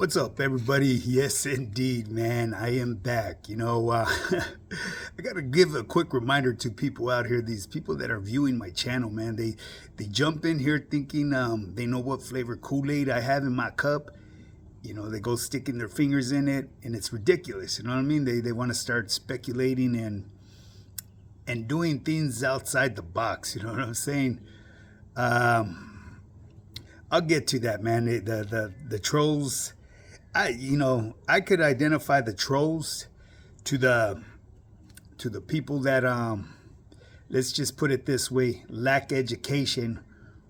What's up, everybody? Yes, indeed, man. I am back. I got to give a quick reminder to people out here, these people that are viewing my channel, man. They jump in here thinking they know what flavor Kool-Aid I have in my cup. They go sticking their fingers in it, and it's ridiculous. You know what I mean? They want to start speculating and doing things outside the box. You know what I'm saying? I'll get to that, man. The trolls. I could identify the trolls to the people that let's just put it this way, lack education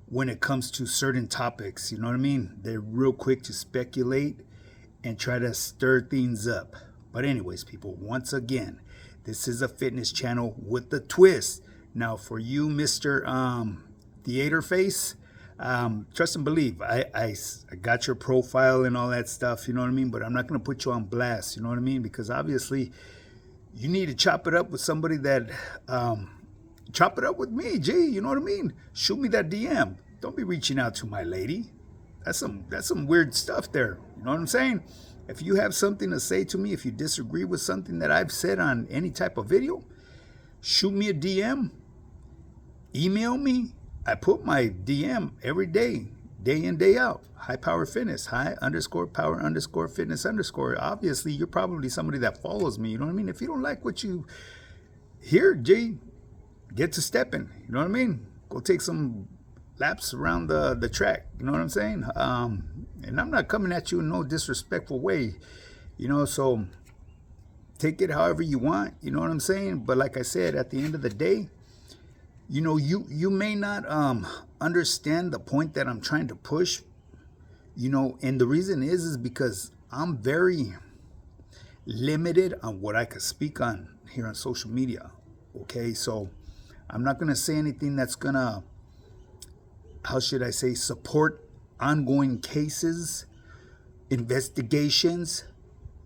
when it comes to certain topics. You know what I mean? They're real quick to speculate and try to stir things up. But anyways, people, once again, this is a fitness channel with a twist. Now, for you, Mr. Theater Face, trust and believe. I got your profile and all that stuff, you know what I mean? But I'm not going to put you on blast, you know what I mean? Because obviously, you need to chop it up with somebody that, chop it up with me, G, you know what I mean? Shoot me that DM. Don't be reaching out to my lady. That's some weird stuff there, you know what I'm saying? If you have something to say to me, if you disagree with something that I've said on any type of video, shoot me a DM, email me. I put my DM every day, day in, day out. High Power Fitness, high_power_fitness_. Obviously, you're probably somebody that follows me, you know what I mean? If you don't like what you hear, G, get to stepping, you know what I mean? Go take some laps around the track, you know what I'm saying? And I'm not coming at you in no disrespectful way, so take it however you want, you know what I'm saying? But like I said, at the end of the day, you may not understand the point that I'm trying to push, and the reason is because I'm very limited on what I could speak on here on social media. Okay, so I'm not gonna say anything that's gonna, how should I say, support ongoing cases, investigations.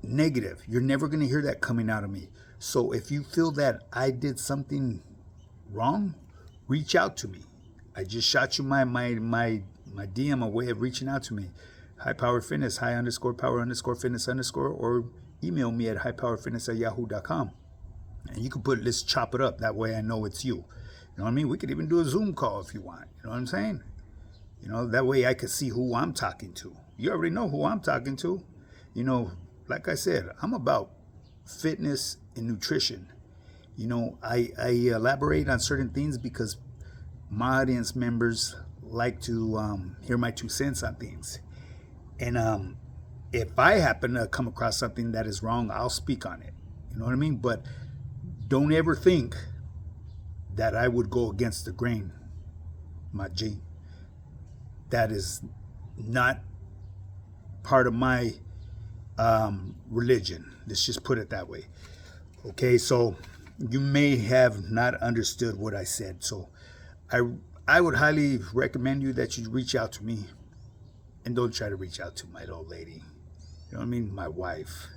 Negative. You're never gonna hear that coming out of me. So if you feel that I did something wrong, reach out to me. I just shot you my DM, a way of reaching out to me. High Power Fitness, high_power_fitness_, or email me at highpowerfitness@yahoo.com. And you can put, let's chop it up. That way I know it's you. You know what I mean? We could even do a Zoom call if you want. You know what I'm saying? That way I could see who I'm talking to. You already know who I'm talking to. Like I said, I'm about fitness and nutrition. I elaborate on certain things because my audience members like to hear my 2 cents on things. And if I happen to come across something that is wrong, I'll speak on it. You know what I mean? But don't ever think that I would go against the grain, my G. That is not part of my religion. Let's just put it that way. Okay, so you may have not understood what I said. So I would highly recommend you that you reach out to me, and don't try to reach out to my old lady. You know what I mean? My wife.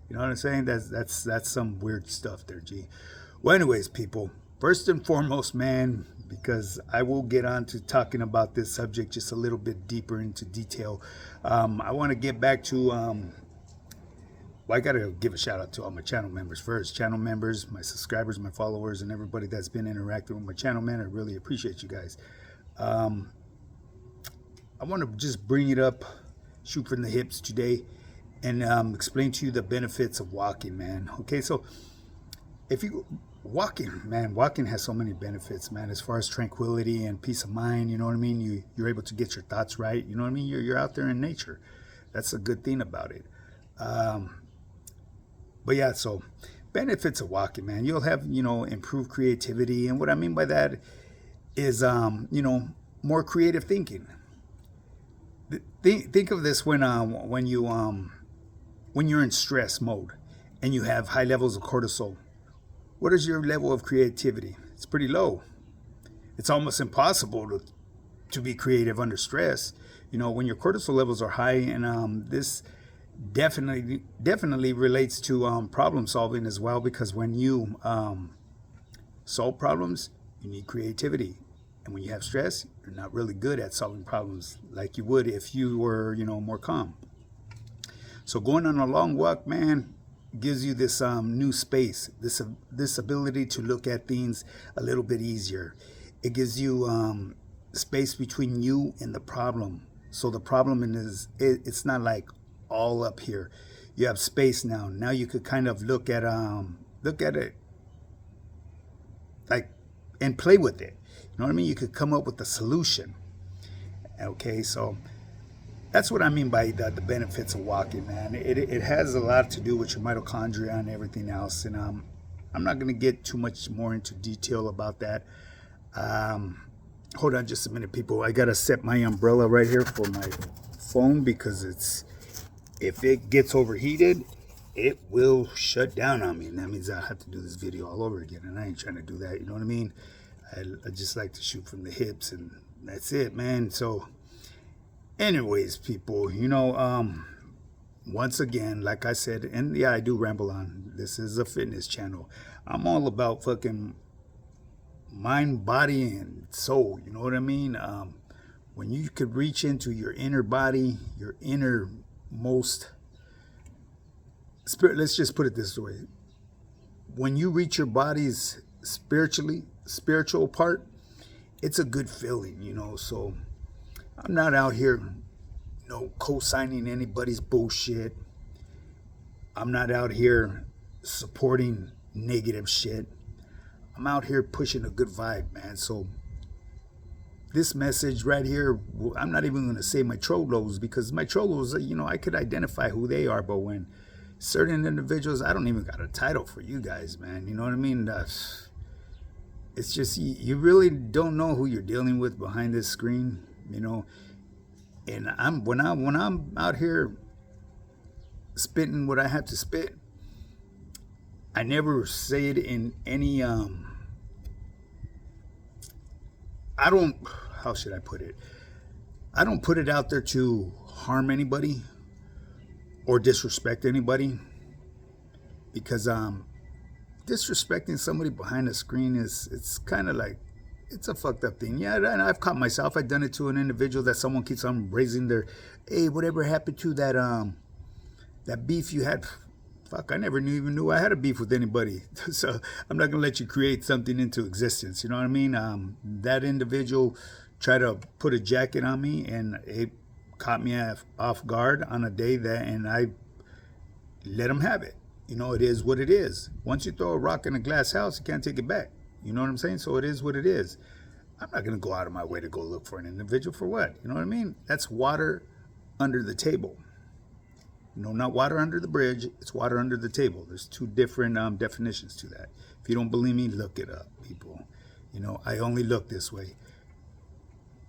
You know what I'm saying? That's some weird stuff there, G. Well, anyways, people, first and foremost, man, because I will get on to talking about this subject just a little bit deeper into detail. I want to get back to I got to give a shout out to all my channel members first. Channel members, my subscribers, my followers, and everybody that's been interacting with my channel, man. I really appreciate you guys. I want to just bring it up, shoot from the hips today, and explain to you the benefits of walking, man. Okay, so if you walking has so many benefits, man, as far as tranquility and peace of mind. You know what I mean? You're able to get your thoughts right. You know what I mean? You're out there in nature. That's a good thing about it. But yeah, so benefits of walking, man. You'll have, improved creativity. And what I mean by that is, more creative thinking. Think of this when you're in stress mode and you have high levels of cortisol. What is your level of creativity? It's pretty low. It's almost impossible to be creative under stress. When your cortisol levels are high, and this definitely relates to problem solving as well, because when you solve problems, you need creativity. And when you have stress, you're not really good at solving problems like you would if you were, more calm. So going on a long walk, man, gives you this new space, this ability to look at things a little bit easier. It gives you space between you and the problem. So the problem it's not like all up here. You have space now. Now you could kind of look at it like and play with it. You know what I mean? You could come up with a solution. Okay, so that's what I mean by the benefits of walking, man. It has a lot to do with your mitochondria and everything else. And I'm not going to get too much more into detail about that. Hold on just a minute, people. I got to set my umbrella right here for my phone because if it gets overheated, it will shut down on me. And that means I have to do this video all over again. And I ain't trying to do that. You know what I mean? I just like to shoot from the hips and that's it, man. So anyways, people, once again, like I said, and yeah, I do ramble on. This is a fitness channel. I'm all about fucking mind, body, and soul. You know what I mean? When you could reach into your inner body, your innermost spirit, let's just put it this way. When you reach your body's spiritual part, it's a good feeling, So I'm not out here, co-signing anybody's bullshit. I'm not out here supporting negative shit. I'm out here pushing a good vibe, man. So this message right here, I'm not even going to say my trollos because my trollos, I could identify who they are. But when certain individuals, I don't even got a title for you guys, man. You know what I mean? It's just, you really don't know who you're dealing with behind this screen, And when I'm out here spitting what I have to spit, I never say it in any how should I put it? I don't put it out there to harm anybody or disrespect anybody because disrespecting somebody behind the screen it's kind of like, it's a fucked up thing. Yeah, and I've caught myself. I've done it to an individual that someone keeps on raising their, hey, whatever happened to that beef you had? Fuck, I never even knew I had a beef with anybody. So I'm not gonna let you create something into existence. You know what I mean? That individual tried to put a jacket on me, and it caught me off guard on a day and I let him have it. It is what it is. Once you throw a rock in a glass house, you can't take it back. You know what I'm saying? So it is what it is. I'm not going to go out of my way to go look for an individual for what? You know what I mean? That's water under the table. Not water under the bridge. It's water under the table. There's two different definitions to that. If you don't believe me, look it up, people. I only look this way.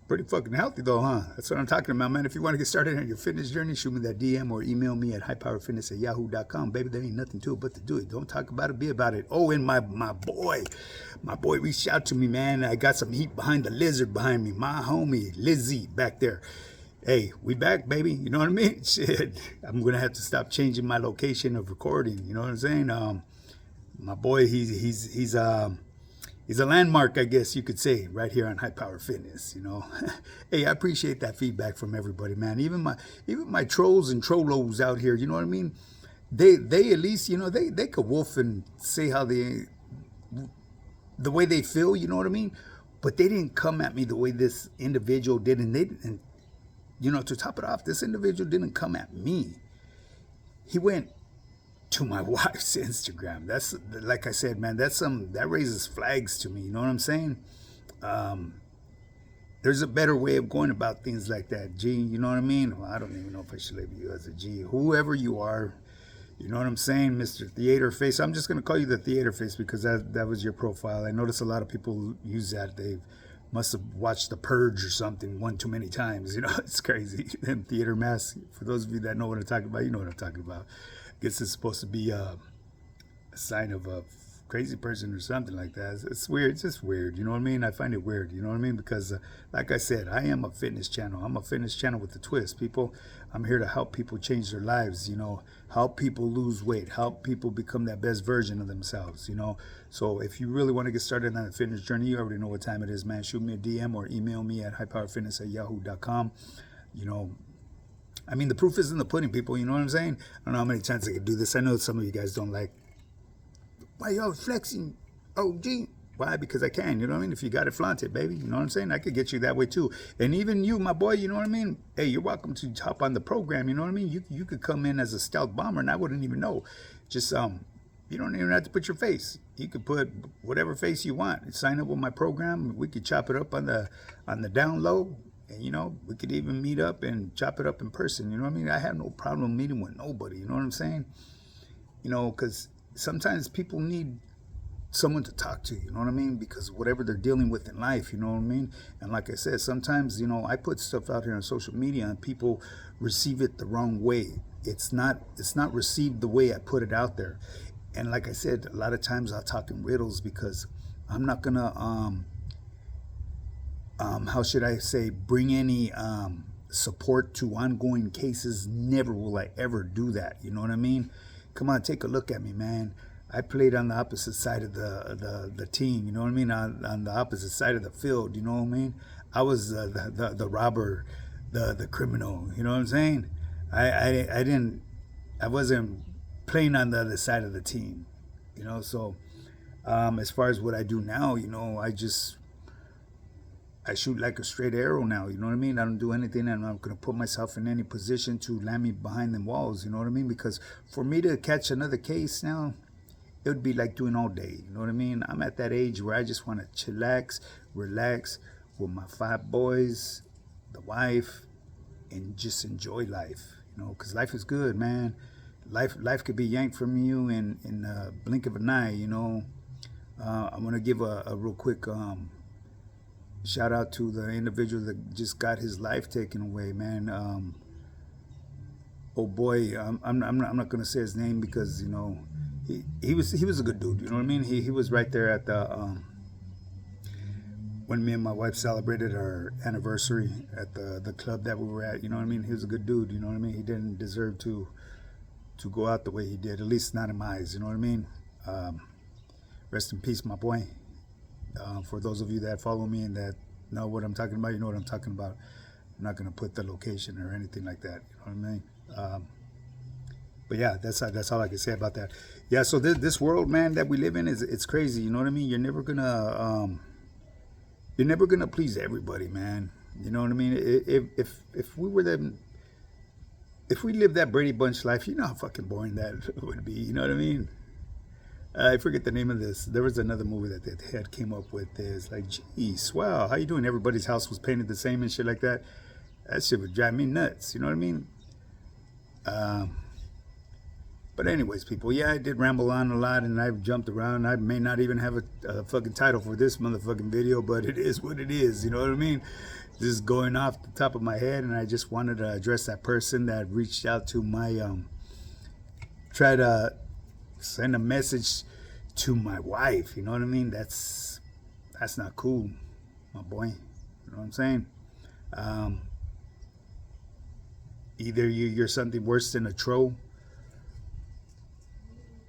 Pretty fucking healthy though, huh? That's what I'm talking about, man. If you want to get started on your fitness journey, shoot me that DM or email me at highpowerfitness@yahoo.com. Baby, there ain't nothing to it but to do it. Don't talk about it, be about it. Oh, and my boy reached out to me, man. I got some heat behind the lizard behind me. My homie, Lizzie, back there. Hey, we back, baby. You know what I mean? Shit, I'm going to have to stop changing my location of recording. You know what I'm saying? My boy, he's a landmark, I guess you could say, right here on High Power Fitness. Hey, I appreciate that feedback from everybody, man. Even my trolls and trollos out here, you know what I mean? They at least, they could wolf and say how the way they feel, you know what I mean? But they didn't come at me the way this individual did, and to top it off, this individual didn't come at me. He went to my wife's Instagram. That's, like I said, man, that raises flags to me. You know what I'm saying? There's a better way of going about things like that, G. You know what I mean? Well, I don't even know if I should label you as a G. Whoever you are, you know what I'm saying, Mr. Theater Face. I'm just gonna call you the Theater Face because that was your profile. I notice a lot of people use that. They must have watched The Purge or something one too many times. It's crazy. Them theater masks. For those of you that know what I'm talking about, you know what I'm talking about. I guess it's supposed to be a sign of a crazy person or something like that. It's weird. It's just weird. You know what I mean? I find it weird. You know what I mean? Because like I said, I am a fitness channel. I'm a fitness channel with a twist, people. I'm here to help people change their lives, help people lose weight, help people become that best version of themselves, So if you really want to get started on the fitness journey, you already know what time it is, man. Shoot me a DM or email me at highpowerfitness@yahoo.com. I mean, the proof is in the pudding, people. You know what I'm saying? I don't know how many times I can do this. I know some of you guys don't like, why y'all flexing? Oh, gee. Why? Because I can. You know what I mean? If you got it, flaunt it, baby. You know what I'm saying? I could get you that way too. And even you, my boy, you know what I mean? Hey, you're welcome to hop on the program. You know what I mean? You could come in as a stealth bomber and I wouldn't even know. Just, you don't even have to put your face. You could put whatever face you want. Sign up with my program. We could chop it up on the down low. And, you know, we could even meet up and chop it up in person. You know what I mean? I have no problem meeting with nobody. You know what I'm saying? You know, because sometimes people need someone to talk to, you know what I mean? Because whatever they're dealing with in life, you know what I mean? And like I said, sometimes, you know, I put stuff out here on social media and people receive it the wrong way. It's not received the way I put it out there. And like I said, a lot of times I'll talk in riddles because I'm not gonna how should I say, bring any support to ongoing cases. Never will I ever do that. You know what I mean? Come on, take a look at me, man. I played on the opposite side of the team, you know what I mean? On the opposite side of the field, you know what I mean? I was the robber, the criminal, you know what I'm saying? I wasn't playing on the other side of the team, you know? So as far as what I do now, you know, I shoot like a straight arrow now, you know what I mean? I don't do anything, and I'm not going to put myself in any position to land me behind them walls, you know what I mean? Because for me to catch another case now, it would be like doing all day, you know what I mean? I'm at that age where I just want to chillax, relax with my 5 boys, the wife, and just enjoy life, you know, because life is good, man. Life could be yanked from you in a blink of an eye, you know. I'm going to give a real quick shout out to the individual that just got his life taken away, man. Oh boy, I'm not going to say his name because, you know, he was a good dude, you know what I mean? He was right there at the when me and my wife celebrated our anniversary at the club that we were at, you know what I mean? He was a good dude, you know what I mean? He didn't deserve to go out the way he did, at least not in my eyes, you know what I mean? Rest in peace, my boy. For those of you that follow me and that know what I'm talking about, you know what I'm talking about. I'm not going to put the location or anything like that, you know what I mean? But yeah, that's all I can say about that. Yeah, so this world, man, that we live in it's crazy. You know what I mean? You're never gonna please everybody, man. You know what I mean? If we lived that Brady Bunch life, you know how fucking boring that would be. You know what I mean? I forget the name of this. There was another movie that they had came up with. It's like, geez, wow, how you doing? Everybody's house was painted the same and shit like that. That shit would drive me nuts. You know what I mean? But anyways, people, yeah, I did ramble on a lot and I've jumped around. I may not even have a fucking title for this motherfucking video, but it is what it is. You know what I mean? Just going off the top of my head, and I just wanted to address that person that reached out to my try to send a message to my wife. You know what I mean? That's not cool, my boy. You know what I'm saying? Either you're something worse than a troll,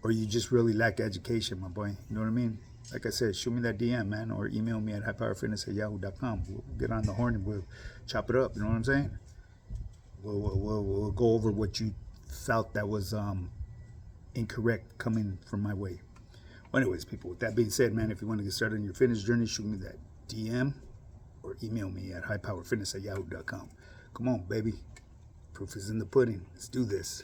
or you just really lack education, my boy. You know what I mean? Like I said, shoot me that DM, man, or email me at highpowerfitness@yahoo.com. We'll get on the horn and we'll chop it up. You know what I'm saying? We'll go over what you felt that was incorrect coming from my way. Well, anyways, people, with that being said, man, if you want to get started on your fitness journey, shoot me that DM or email me at highpowerfitness@yahoo.com. Come on, baby. Proof is in the pudding. Let's do this.